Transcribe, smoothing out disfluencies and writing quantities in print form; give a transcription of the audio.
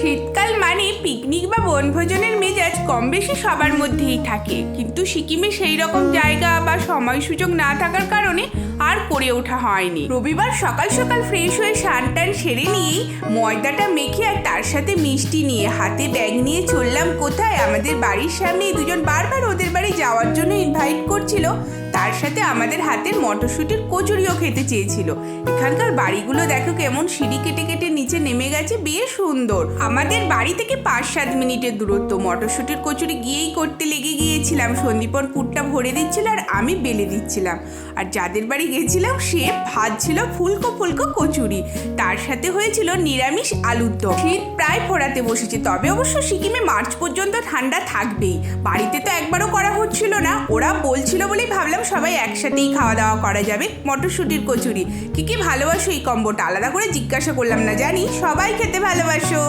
শীতকাল মানে পিকনিক বা বনভোজনের মেজাজ কম বেশি সবার মধ্যেই থাকে, কিন্তু সিকিমে সেই রকম জায়গা বা সময় সুযোগ না থাকার কারণে আর করে ওঠা হয়নি। রবিবার সকাল সকাল ফ্রেশ হয়ে স্নান টান সেরে নিয়েই ময়দাটা মেখে আর তার সাথে মিষ্টি নিয়ে হাতে ব্যাগ নিয়ে চললাম কোথায়, আমাদের বাড়ির সামনেই দুজন বারবার ওদের বাড়ি যাওয়ার জন্য ইনভাইট করছিল, তার সাথে আমাদের হাতের মটরশুঁটির কচুরিও খেতে চেয়েছিল। এখানকার বাড়িগুলো দেখো কেমন সিঁড়ি কেটে কেটে নিচে নেমে গেছে, বেশ সুন্দর। আমাদের বাড়ি থেকে 5-7 মিনিটের দূরত্ব। মটরশুঁটির কচুরি গিয়েই করতে লেগে গিয়েছিলাম। সন্দীপন পুরটা ভরে দিচ্ছিল আর আমি বেলে দিচ্ছিলাম। আর যাদের বাড়ি গেছিলাম সে ভাজছিল ফুলকো ফুলকো কচুরি, তার সাথে হয়েছিল নিরামিষ আলুর দম। শীত প্রায় ফোরাতে বসেছে, তবে অবশ্য সিকিমে মার্চ পর্যন্ত ঠান্ডা থাকবেই। বাড়িতে তো একবারও করা হচ্ছিল না, ওরা বলছিল বলেই ভাবলাম সবাই একসাথেই খাওয়া দাওয়া করা যাবে। মটরশুঁটির কচুরি কি কি ভালোবাসো এই কম্বোটা, আলাদা করে জিজ্ঞাসা করলাম না, জানি সবাই খেতে ভালোবাসো।